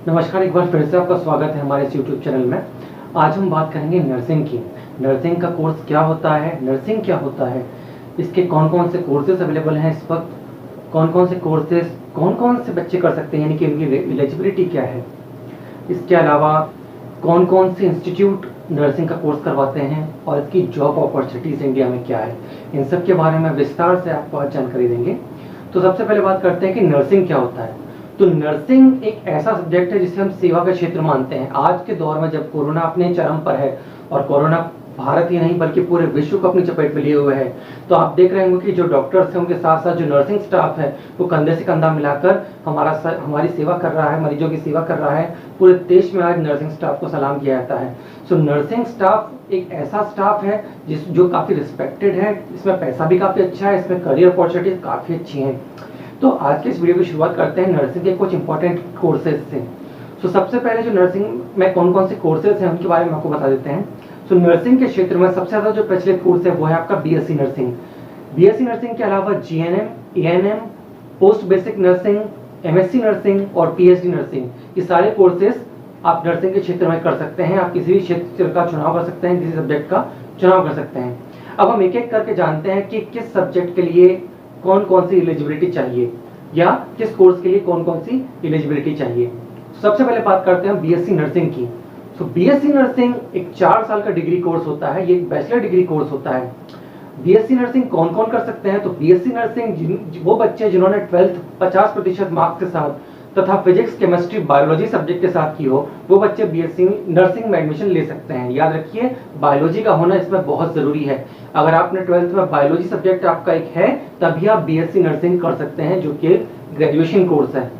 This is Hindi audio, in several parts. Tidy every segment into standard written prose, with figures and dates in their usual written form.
नमस्कार, एक बार फिर से आपका स्वागत है हमारे इस यूट्यूब चैनल में। आज हम बात करेंगे नर्सिंग की। नर्सिंग का कोर्स क्या होता है, नर्सिंग क्या होता है, इसके कौन कौन से कोर्सेज अवेलेबल हैं इस वक्त, कौन कौन से कोर्सेज कौन कौन से बच्चे कर सकते हैं, यानी कि उनकी एलिजिबिलिटी क्या है। इसके अलावा कौन कौन से इंस्टीट्यूट नर्सिंग का कोर्स करवाते हैं और इसकी जॉब अपॉर्चुनिटीज़ इंडिया में क्या है, इन सब के बारे में विस्तार से आपको आज जानकारी देंगे। तो सबसे पहले बात करते हैं कि नर्सिंग क्या होता है। तो नर्सिंग एक ऐसा सब्जेक्ट है जिसे हम सेवा का क्षेत्र मानते हैं। आज के दौर में जब कोरोना अपने चरम पर है और कोरोना भारत ही नहीं बल्कि पूरे विश्व को अपनी चपेट में लिए हुए है, तो आप देख रहे होंगे कि जो डॉक्टर्स हैं उनके साथ साथ जो नर्सिंग स्टाफ है वो कंधे से कंधा मिलाकर हमारी सेवा कर रहा है, मरीजों की सेवा कर रहा है। पूरे देश में आज नर्सिंग स्टाफ को सलाम किया जाता है। सो नर्सिंग स्टाफ एक ऐसा स्टाफ है जो काफ़ी रिस्पेक्टेड है, इसमें पैसा भी काफ़ी अच्छा है, इसमें करियर अपॉर्चुनिटीज काफ़ी अच्छी हैं। तो आज के इस वीडियो की शुरुआत करते हैं नर्सिंग के कुछ इंपॉर्टेंट कोर्सेज से। तो सबसे पहले जो नर्सिंग में कौन कौन से कोर्सेज हैं उनके बारे में आपको बता देते हैं। तो नर्सिंग के क्षेत्र में सबसे ज़्यादा जो प्रचलित कोर्स है वो है आपका बीएससी नर्सिंग। बीएससी नर्सिंग के अलावा GNM, ANM, post basic nursing, MSc nursing और पीएचडी नर्सिंग, ये सारे कोर्सेज आप नर्सिंग के क्षेत्र में कर सकते हैं। आप किसी भी क्षेत्र का चुनाव कर सकते हैं, किसी सब्जेक्ट का चुनाव कर सकते हैं। अब हम एक एक करके जानते हैं कि किस सब्जेक्ट के लिए कौन कौन सी एलिजिबिलिटी चाहिए या किस कोर्स के लिए कौन कौन सी एलिजिबिलिटी चाहिए। सबसे पहले बात करते हैं बीएससी नर्सिंग की। सो बीएससी नर्सिंग एक 4 साल का डिग्री कोर्स होता है, ये एक बैचलर डिग्री कोर्स होता है। बीएससी नर्सिंग कौन कौन कर सकते हैं? तो बीएससी नर्सिंग वो बच्चे जिन्होंने 12th 50% मार्क्स के साथ तथा फिजिक्स, केमिस्ट्री, बायोलॉजी सब्जेक्ट के साथ की हो, वो बच्चे बीएससी नर्सिंग में एडमिशन ले सकते हैं। याद रखिए, बायोलॉजी का होना इसमें बहुत जरूरी है। अगर आपने 12th में बायोलॉजी सब्जेक्ट आपका एक है तभी आप बीएससी नर्सिंग कर सकते हैं, जो कि ग्रेजुएशन कोर्स है।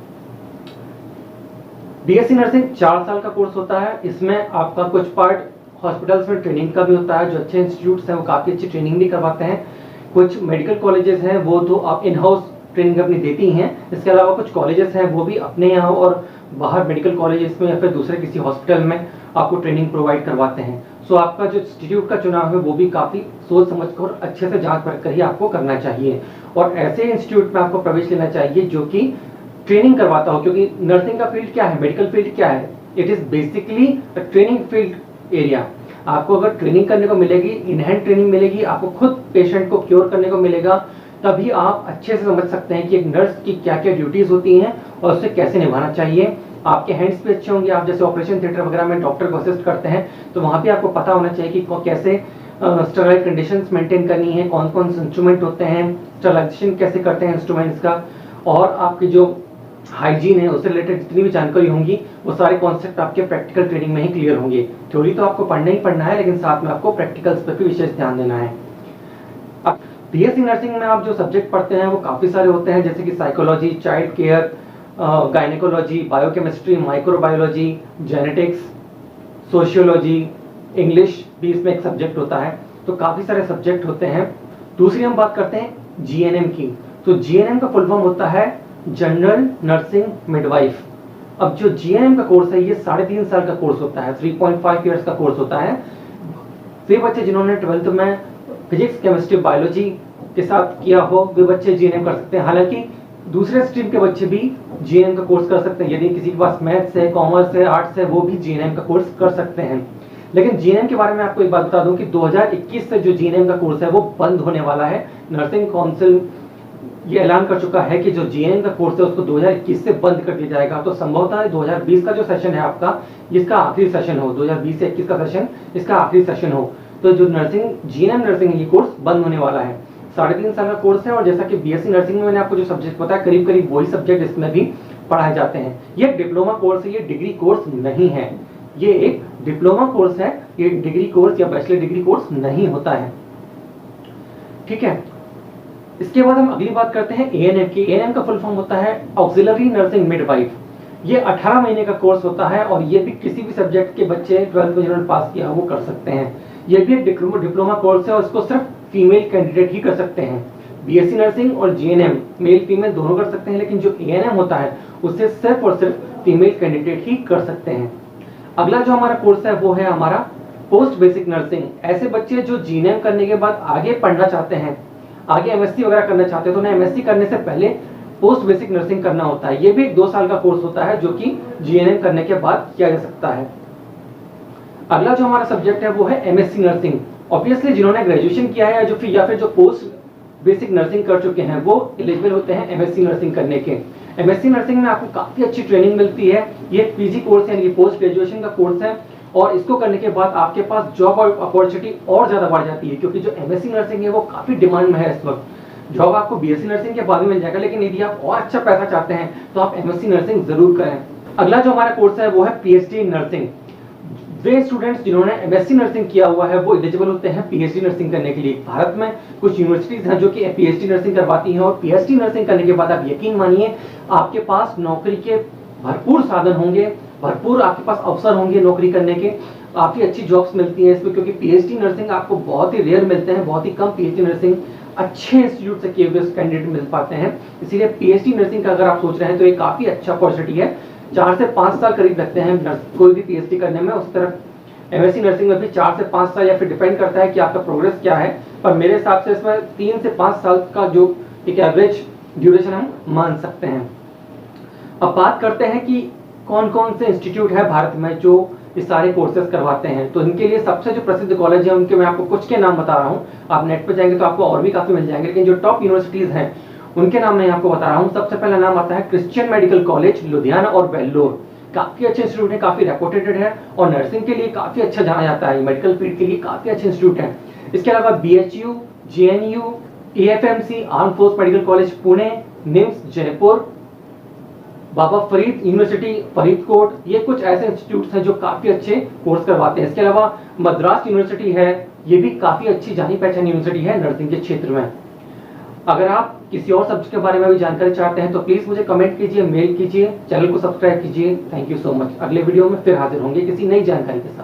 बीएससी नर्सिंग 4 साल का कोर्स होता है। इसमें आपका कुछ पार्ट हॉस्पिटल्स में ट्रेनिंग का भी होता है। जो अच्छे इंस्टीट्यूट्स हैं वो काफ़ी अच्छी ट्रेनिंग भी करवाते हैं। कुछ मेडिकल कॉलेजेस हैं वो तो आप इन हाउस ट्रेनिंग अपनी देती हैं। इसके अलावा कुछ कॉलेजेस हैं वो भी अपने यहाँ और बाहर मेडिकल कॉलेजेस में या फिर दूसरे किसी हॉस्पिटल में आपको ट्रेनिंग प्रोवाइड करवाते हैं। सो आपका जो इंस्टीट्यूट का चुनाव है वो भी काफ़ी सोच समझ कर अच्छे से जांच परख कर ही आपको करना चाहिए और ऐसे इंस्टीट्यूट में आपको प्रवेश लेना चाहिए जो कि ट्रेनिंग करवाता हो, क्योंकि नर्सिंग का फील्ड क्या है, मेडिकल फील्ड क्या है, it is basically a training field area. आपको अगर ट्रेनिंग करने को मिलेगी, इन हैंड ट्रेनिंग मिलेगी, आपको खुद पेशेंट को क्योर करने को मिलेगा, तभी आप अच्छे से समझ सकते हैं कि एक नर्स की क्या क्या ड्यूटीज होती हैं और उसे कैसे निभाना चाहिए। आपके हैंड्स भी अच्छे होंगे। आप जैसे ऑपरेशन थिएटर वगैरह में डॉक्टर को असिस्ट करते हैं तो वहाँ भी आपको पता होना चाहिए कि कैसे स्टरलाइज कंडीशंस मेंटेन करनी है, कौन कौन से इंस्ट्रूमेंट होते हैं, स्टरलाइजेशन कैसे करते हैं इंस्ट्रूमेंट्स का, और आपकी जो हाइजीन है उससे रिलेटेड जितनी भी जानकारी होंगी वो सारे कॉन्सेप्ट आपके प्रैक्टिकल ट्रेनिंग में ही क्लियर होंगे। थ्योरी तो आपको पढ़ना ही पढ़ना है, लेकिन साथ में आपको प्रैक्टिकल्स पर भी विशेष ध्यान देना है। अब बीएससी नर्सिंग में आप जो सब्जेक्ट पढ़ते हैं वो काफ़ी सारे होते हैं, जैसे कि psychology, child care, gynaecology, biochemistry, microbiology, genetics, sociology, English भी इसमें एक सब्जेक्ट होता है। तो काफ़ी सारे सब्जेक्ट होते हैं। दूसरी हम बात करते हैं जीएनएम की। तो जीएनएम का फुल फॉर्म होता है जनरल नर्सिंग मिडवाइफ। अब जो जीएनएम का कोर्स है ये 3.5 साल का कोर्स होता है, 3.5 ईयर्स का कोर्स होता है। वे बच्चे जिन्होंने 12th में फिजिक्स, केमिस्ट्री, बायोलॉजी के साथ किया हो वे बच्चे जीएनएम कर सकते हैं। हालांकि दूसरे स्ट्रीम के बच्चे भी जीएनएम का कोर्स कर सकते हैं। यदि किसी के पास मैथ्स है, कॉमर्स है, आर्ट्स है, वो भी जीएनएम का कोर्स कर सकते हैं। लेकिन जीएनएम के बारे में आपको एक बात बता दूं कि 2021 से जो जीएनएम का कोर्स है वो बंद होने वाला है। नर्सिंग काउंसिल ये ऐलान कर चुका है कि जो जीएनएम का कोर्स है उसको 2021 से बंद कर दिया जाएगा। तो संभवतः 2020 का जो सेशन है आपका, इसका आखिरी सेशन हो, 2020 से 21 का सेशन इसका आखिरी सेशन हो। तो जो नर्सिंग जीएनएम नर्सिंग ये कोर्स बंद होने वाला है। 3.5 साल का कोर्स है और जैसा कि बीएससी नर्सिंग में मैंने आपको जो सब्जेक्ट बताया करीब करीब वही सब्जेक्ट इसमें भी पढ़ाए जाते हैं। ये डिप्लोमा कोर्स है, ये डिग्री कोर्स नहीं है। ये एक डिप्लोमा कोर्स है, ये डिग्री कोर्स या बैचलर डिग्री कोर्स नहीं होता है। ठीक है, इसके बाद हम अगली बात करते हैं एएनएम की। एएनएम का फुल फॉर्म होता है ऑक्सिलरी नर्सिंग मिडवाइफ। ये 18 महीने का कोर्स होता है और ये भी किसी भी सब्जेक्ट के बच्चे 12th में जिन्होंने पास किया वो कर सकते हैं। ये भी एक डिप्लोमा कोर्स है और इसको सिर्फ फीमेल कैंडिडेट ही कर सकते हैं। बीएससी नर्सिंग और जीएनएम मेल फीमेल दोनों कर सकते हैं, लेकिन जो एएनएम होता है उससे सिर्फ और सिर्फ फीमेल कैंडिडेट ही कर सकते हैं। अगला जो हमारा कोर्स है वो है हमारा पोस्ट बेसिक नर्सिंग। ऐसे बच्चे जो जीएनएम करने के बाद आगे पढ़ना चाहते हैं, आगे एमएससी वगैरह करना चाहते हैं, तो उन्हें एमएससी करने से पहले पोस्ट बेसिक नर्सिंग करना होता है। ये भी 2 साल का कोर्स होता है जो कि जीएनएम करने के बाद किया जा सकता है। अगला जो हमारा सब्जेक्ट है वो है एमएससी नर्सिंग। ऑब्वियसली जिन्होंने ग्रेजुएशन किया है या फिर जो पोस्ट बेसिक नर्सिंग कर चुके हैं वो एलिजिबल होते हैं एमएससी नर्सिंग करने के। एमएससी नर्सिंग में आपको काफी अच्छी ट्रेनिंग मिलती है। ये पीजी कोर्स है, पोस्ट ग्रेजुएशन का कोर्स है, और इसको करने के बाद आपके पास जॉब अपॉर्चुनिटी और ज्यादा बढ़ जाती है, क्योंकि जो एमएससी नर्सिंग है वो काफी डिमांड में है इस वक्त। जॉब आपको बीएससी नर्सिंग के बाद में मिल जाएगा, लेकिन यदि आप और अच्छा पैसा चाहते हैं तो आप एमएससी नर्सिंग जरूर करें। अगला जो हमारा कोर्स है वो है PhD in nursing. Way students जिन्होंने एमएससी नर्सिंग किया हुआ है वो एलिजिबल होते हैं पीएचडी नर्सिंग करने के लिए। भारत में कुछ यूनिवर्सिटीज हैं जो कि पीएचडी नर्सिंग करवाती हैं, और पीएचडी नर्सिंग करने के बाद आप यकीन मानिए आपके पास नौकरी के भरपूर साधन होंगे, भरपूर आपके पास अवसर होंगे नौकरी करने के। काफी अच्छी जॉब्स मिलती हैं इसमें, क्योंकि पीएचडी नर्सिंग आपको बहुत ही रेयर मिलते हैं, बहुत ही कम पीएचडी नर्सिंग अच्छे इंस्टीट्यूट से किए हुए कैंडिडेट मिल पाते हैं। इसीलिए पीएचडी नर्सिंग का अगर आप सोच रहे हैं तो ये काफी अच्छा अपॉर्चुनिटी है। 4 से 5 साल करीब लगते हैं कोई भी पीएचडी करने में। उस तरफ एमएससी नर्सिंग में भी 4 से 5 साल, या फिर डिपेंड करता है कि आपका प्रोग्रेस क्या है, पर मेरे हिसाब से इसमें 3 से 5 साल का जो एक एवरेज ड्यूरेशन हम मान सकते हैं। अब बात करते हैं कि कौन कौन से इंस्टीट्यूट है भारत में जो इस सारे कोर्सेज करवाते हैं। तो इनके लिए सबसे जो प्रसिद्ध कॉलेज है उनके मैं आपको कुछ के नाम बता रहा हूँ। आप नेट पर जाएंगे तो आपको और भी काफी मिल जाएंगे, लेकिन जो टॉप यूनिवर्सिटीज हैं उनके नाम मैं आपको बता रहा हूँ। सबसे पहला नाम आता है क्रिश्चियन मेडिकल कॉलेज लुधियाना और वेल्लोर। काफी अच्छे इंस्टीट्यूट है, काफी रेपुटेड है, और नर्सिंग के लिए काफी अच्छा जाना जाता है। मेडिकल फील्ड के लिए काफी अच्छे इंस्टीट्यूट है। इसके अलावा BHU, JNU, AFMC, arm force medical college Pune, NIMS Jaipur, Baba Farid university Faridkot, ये कुछ ऐसे इंस्टीट्यूट्स हैं जो काफी अच्छे कोर्स करवाते हैं। इसके अलावा मद्रास यूनिवर्सिटी है, ये भी काफी अच्छी जानी पहचानी यूनिवर्सिटी है नर्सिंग के क्षेत्र में। अगर आप किसी और सब्जेक्ट के बारे में भी जानकारी चाहते हैं तो प्लीज मुझे कमेंट कीजिए, मेल कीजिए, चैनल को सब्सक्राइब कीजिए। Thank you so much. अगले वीडियो में फिर हाजिर होंगे किसी नई जानकारी के साथ।